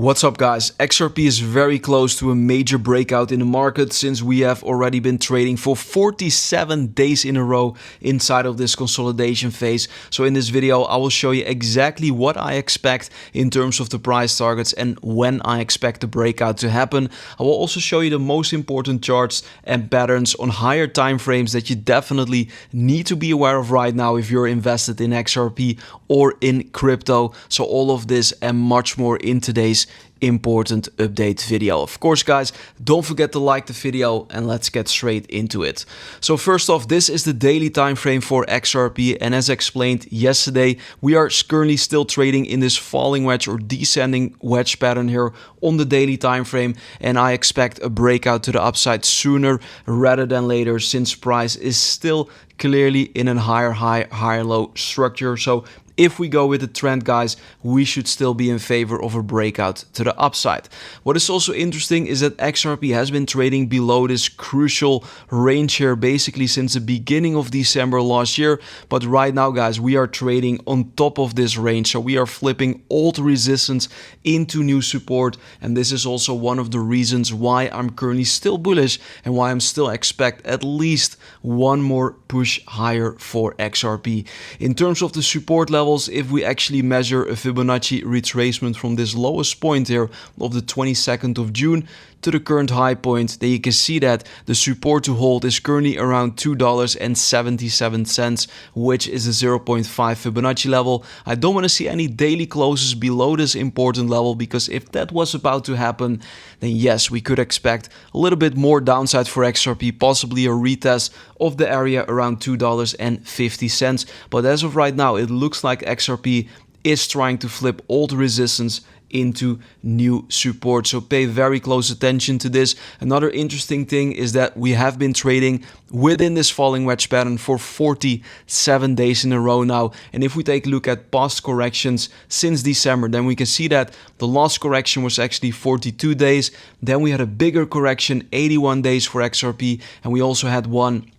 What's up guys, XRP is very close to a major breakout in the market since we have already been trading for 47 days in a row inside of this consolidation phase. So in this video I will show you exactly what I expect in terms of the price targets and when I expect the breakout to happen. I will also show you the most important charts and patterns on higher time frames that you definitely need to be aware of right now if you're invested in XRP or in crypto. So all of this and much more in today's important update video. Of course guys, don't forget to like the video and let's get straight into it. So first off, this is the daily time frame for XRP, and as explained yesterday, we are currently still trading in this falling wedge or descending wedge pattern here on the daily time frame, and I expect a breakout to the upside sooner rather than later since price is still clearly in a higher high, higher low structure. So if we go with the trend guys, we should still be in favor of a breakout to the upside. What is also interesting is that XRP has been trading below this crucial range here basically since the beginning of December last year. But right now guys, we are trading on top of this range. So we are flipping old resistance into new support. And this is also one of the reasons why I'm currently still bullish and why I'm still expect at least one more push higher for XRP. In terms of the support level, if we actually measure a Fibonacci retracement from this lowest point here of the 22nd of June to the current high point, then you can see that the support to hold is currently around $2.77, which is a 0.5 Fibonacci level. I don't want to see any daily closes below this important level, because if that was about to happen, then yes, we could expect a little bit more downside for XRP, possibly a retest of the area around $2.50. But as of right now, it looks like XRP is trying to flip old resistance into new support. So pay very close attention to this. Another interesting thing is that we have been trading within this falling wedge pattern for 47 days in a row now. And if we take a look at past corrections since December, then we can see that the last correction was actually 42 days. Then we had a bigger correction, 81 days for XRP. And we also had one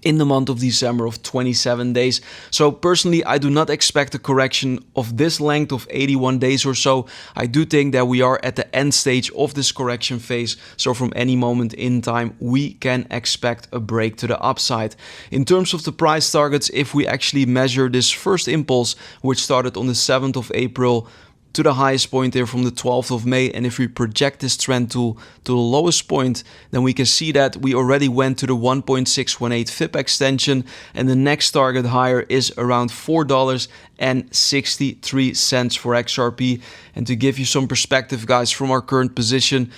in the month of December of 27 days. So personally, I do not expect a correction of this length of 81 days or so. I do think that we are at the end stage of this correction phase. So from any moment in time, we can expect a break to the upside. In terms of the price targets, if we actually measure this first impulse, which started on the 7th of April, to the highest point there from the 12th of May, and if we project this trend tool to the lowest point, then we can see that we already went to the 1.618 FIP extension, and the next target higher is around $4.63 for XRP. And to give you some perspective guys, from our current position,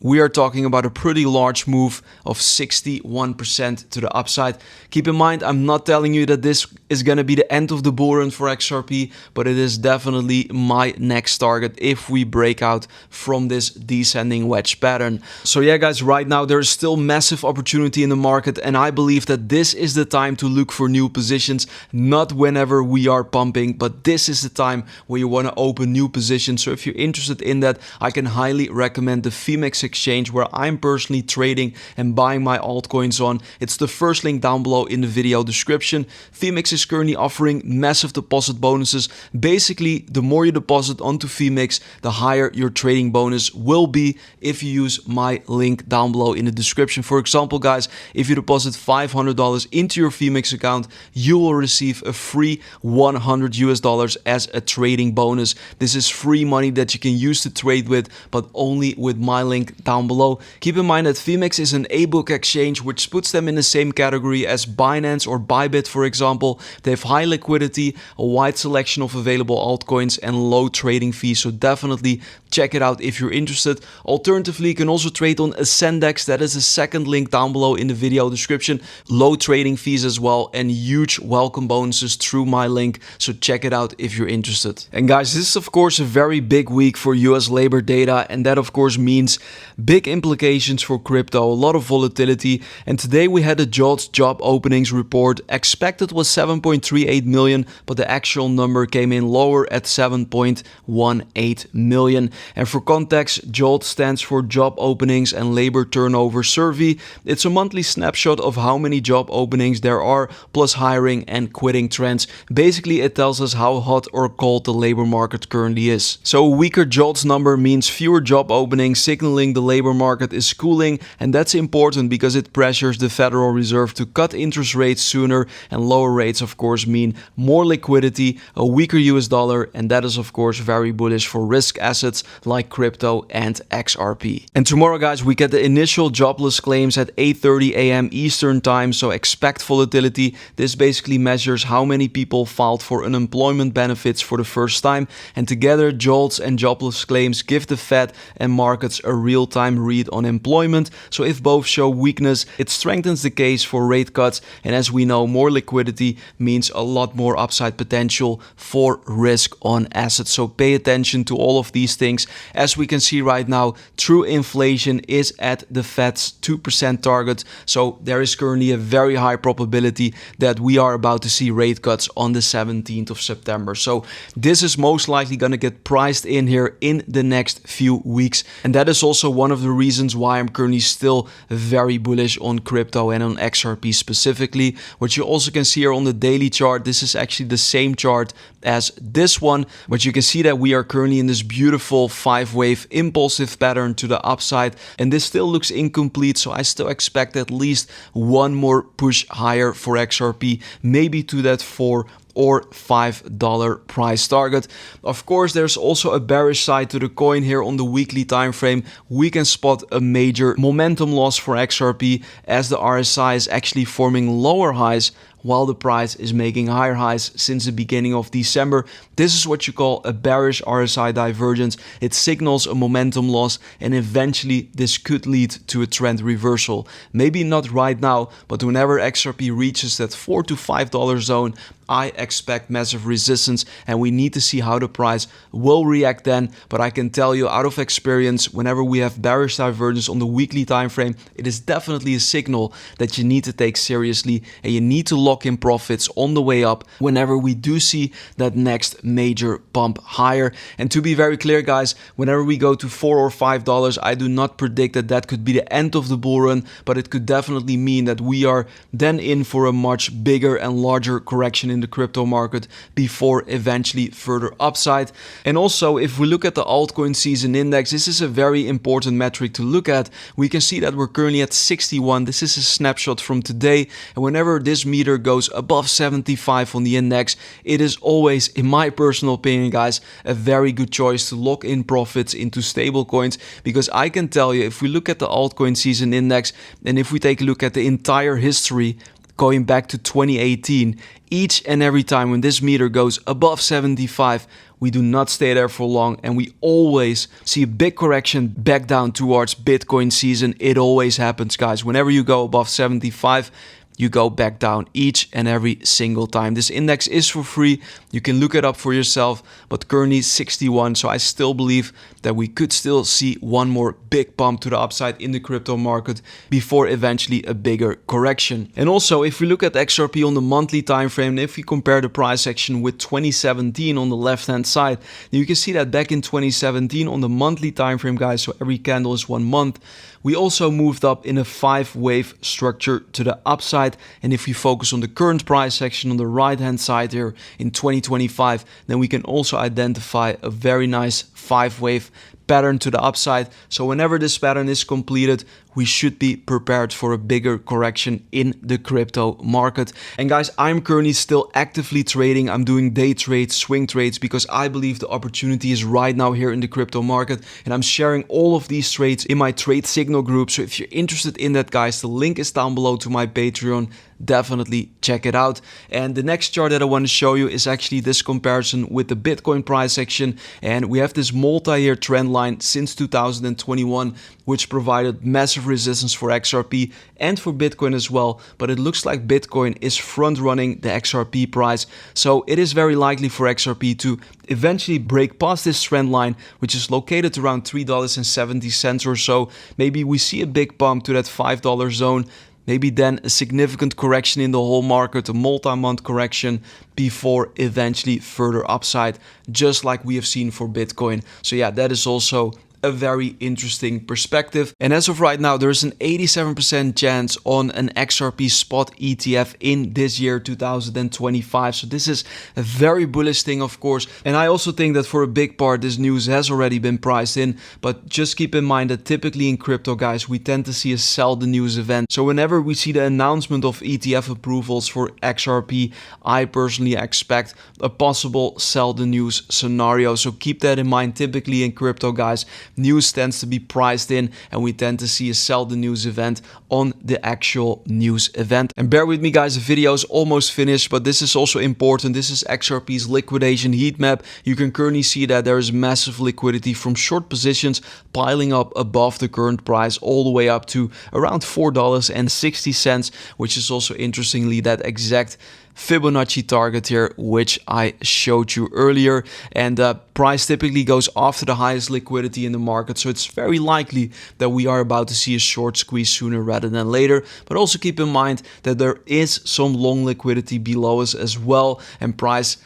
we are talking about a pretty large move of 61% to the upside. Keep in mind, I'm not telling you that this is going to be the end of the bull run for XRP, but it is definitely my next target if we break out from this descending wedge pattern. So yeah guys, right now there is still massive opportunity in the market, and I believe that this is the time to look for new positions, not whenever we are pumping, but this is the time where you want to open new positions. So if you're interested in that, I can highly recommend the Phemex exchange where I'm personally trading and buying my altcoins on. It's the first link down below in the video description. Phemex is currently offering massive deposit bonuses. Basically, the more you deposit onto Phemex, the higher your trading bonus will be if you use my link down below in the description. For example, guys, if you deposit $500 into your Phemex account, you will receive a free $100 as a trading bonus. This is free money that you can use to trade with, but only with my link down below. Keep in mind that Phemex is an A-book exchange, which puts them in the same category as Binance or Bybit, for example. They have high liquidity, a wide selection of available altcoins, and low trading fees. So definitely check it out if you're interested. Alternatively, you can also trade on AscendEX. That is the second link down below in the video description. Low trading fees as well, and huge welcome bonuses through my link. So check it out if you're interested. And guys, this is of course a very big week for US labor data, and that of course means big implications for crypto, a lot of volatility. And today we had the JOLTS job openings report. Expected was 7.38 million, but the actual number came in lower at 7.18 million. And for context, JOLTS stands for Job Openings and Labor Turnover Survey. It's a monthly snapshot of how many job openings there are, plus hiring and quitting trends. Basically, it tells us how hot or cold the labor market currently is. So a weaker JOLTS number means fewer job openings, signaling the labor market is cooling, and that's important because it pressures the Federal Reserve to cut interest rates sooner, and lower rates of course mean more liquidity, a weaker US dollar, and that is of course very bullish for risk assets like crypto and XRP. And tomorrow guys, we get the initial jobless claims at 8:30 a.m. Eastern time, so expect volatility. This basically measures how many people filed for unemployment benefits for the first time, and together JOLTS and jobless claims give the Fed and markets a real-time read on employment. So if both show weakness, it strengthens the case for rate cuts, and as we know, more liquidity means a lot more upside potential for risk on assets. So pay attention to all of these things. As we can see right now, true inflation is at the Fed's 2% target, so there is currently a very high probability that we are about to see rate cuts on the 17th of September. So this is most likely going to get priced in here in the next few weeks, and that is also one of the reasons why I'm currently still very bullish on crypto and on XRP specifically. What you also can see here on the daily chart, this is actually the same chart as this one, but you can see that we are currently in this beautiful 5-wave impulsive pattern to the upside, and this still looks incomplete, so I still expect at least one more push higher for XRP, maybe to that $4 or $5 price target. Of course, there's also a bearish side to the coin here. On the weekly time frame, we can spot a major momentum loss for XRP as the RSI is actually forming lower highs while the price is making higher highs since the beginning of December. This is what you call a bearish RSI divergence. It signals a momentum loss, and eventually this could lead to a trend reversal. Maybe not right now, but whenever XRP reaches that $4 to $5 zone, I expect massive resistance, and we need to see how the price will react then. But I can tell you out of experience, whenever we have bearish divergence on the weekly time frame, it is definitely a signal that you need to take seriously, and you need to lock in profits on the way up whenever we do see that next major pump higher. And to be very clear guys, whenever we go to $4 or $5, I do not predict that that could be the end of the bull run, but it could definitely mean that we are then in for a much bigger and larger correction in the crypto market before eventually further upside. And also, if we look at the altcoin season index, this is a very important metric to look at. We can see that we're currently at 61. This is a snapshot from today, and whenever this meter goes above 75 on the index, it is always, in my personal opinion guys, a very good choice to lock in profits into stable coins, because I can tell you, if we look at the altcoin season index, and if we take a look at the entire history going back to 2018, each and every time when this meter goes above 75, we do not stay there for long, and we always see a big correction back down towards Bitcoin season. It always happens guys. Whenever you go above 75, you go back down each and every single time. This index is for free. You can look it up for yourself, but currently 61. So I still believe that we could still see one more big pump to the upside in the crypto market before eventually a bigger correction. And also, if we look at XRP on the monthly time frame, if we compare the price action with 2017 on the left hand side, you can see that back in 2017 on the monthly time frame guys, so every candle is 1 month, we also moved up in a 5-wave structure to the upside. And if we focus on the current price action on the right hand side here in 2025, then we can also identify a very nice 5-wave pattern to the upside. So whenever this pattern is completed, we should be prepared for a bigger correction in the crypto market. And guys, I'm currently still actively trading. I'm doing day trades, swing trades, because I believe the opportunity is right now here in the crypto market. And I'm sharing all of these trades in my trade signal group. So if you're interested in that guys, the link is down below to my Patreon. definitely check it out. And the next chart that I want to show you is actually this comparison with the Bitcoin price action. And we have this multi-year trend line since 2021, which provided massive resistance for XRP and for Bitcoin as well. But it looks like Bitcoin is front running the XRP price. So it is very likely for XRP to eventually break past this trend line, which is located around $3.70 or so. Maybe we see a big bump to that $5 zone. Maybe then a significant correction in the whole market, a multi-month correction before eventually further upside, just like we have seen for Bitcoin. So yeah, that is also a very interesting perspective. And as of right now, there's an 87% chance on an XRP spot ETF in this year 2025. So this is a very bullish thing, of course. And I also think that for a big part, this news has already been priced in. But just keep in mind that typically in crypto, guys, we tend to see a sell the news event. So whenever we see the announcement of ETF approvals for XRP, I personally expect a possible sell the news scenario. So keep that in mind. Typically in crypto, guys, news tends to be priced in and we tend to see a sell the news event on the actual news event. And bear with me, guys, the video is almost finished, but this is also important. This is XRP's liquidation heat map. You can currently see that there is massive liquidity from short positions piling up above the current price all the way up to around $4.60, which is also interestingly that exact Fibonacci target here, which I showed you earlier. And price typically goes after the highest liquidity in the market, so it's very likely that we are about to see a short squeeze sooner rather than later. But also keep in mind that there is some long liquidity below us as well, and price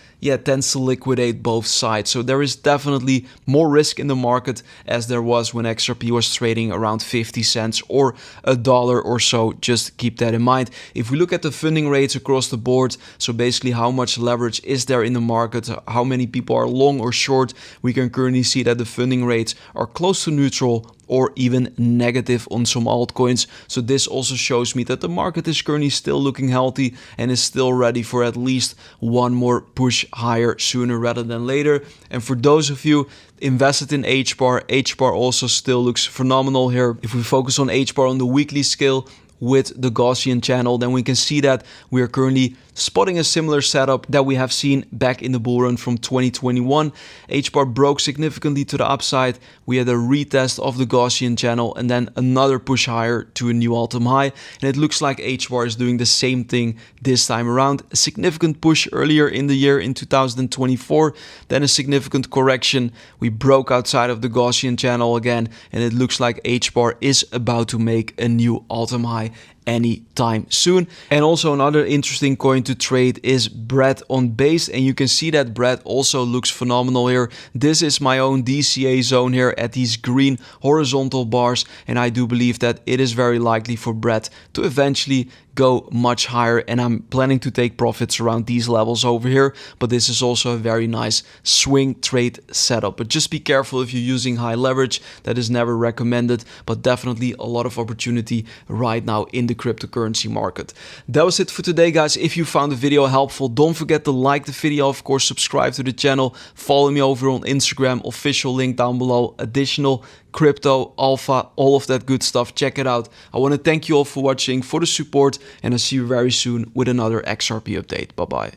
tends to liquidate both sides. So there is definitely more risk in the market as there was when XRP was trading around 50 cents or $1 or so. Just keep that in mind. If we look at the funding rates across the board, so basically how much leverage is there in the market, how many people are long or short, we can currently see that the funding rates are close to neutral or even negative on some altcoins. So this also shows me that the market is currently still looking healthy and is still ready for at least one more push higher sooner rather than later. And for those of you invested in HBAR also still looks phenomenal here. If we focus on HBAR on the weekly scale with the Gaussian channel, then we can see that we are currently spotting a similar setup that we have seen back in the bull run from 2021. HBAR broke significantly to the upside. We had a retest of the Gaussian channel and then another push higher to a new all-time high. And it looks like HBAR is doing the same thing this time around. A significant push earlier in the year in 2024, then a significant correction. We broke outside of the Gaussian channel again, and it looks like HBAR is about to make a new all-time high anytime soon. And also another interesting coin to trade is BRED on Base, and you can see that BRED also looks phenomenal here. This is my own DCA zone here at these green horizontal bars, and I do believe that it is very likely for BRED to eventually go much higher, and I'm planning to take profits around these levels over here. But this is also a very nice swing trade setup. But just be careful if you're using high leverage. That is never recommended, but definitely a lot of opportunity right now in the cryptocurrency market. That was it for today, guys. If you found the video helpful, don't forget to like the video, of course, subscribe to the channel, follow me over on Instagram, official link down below, additional crypto, alpha, all of that good stuff. Check it out. I want to thank you all for watching, for the support, and I'll see you very soon with another XRP update. Bye bye.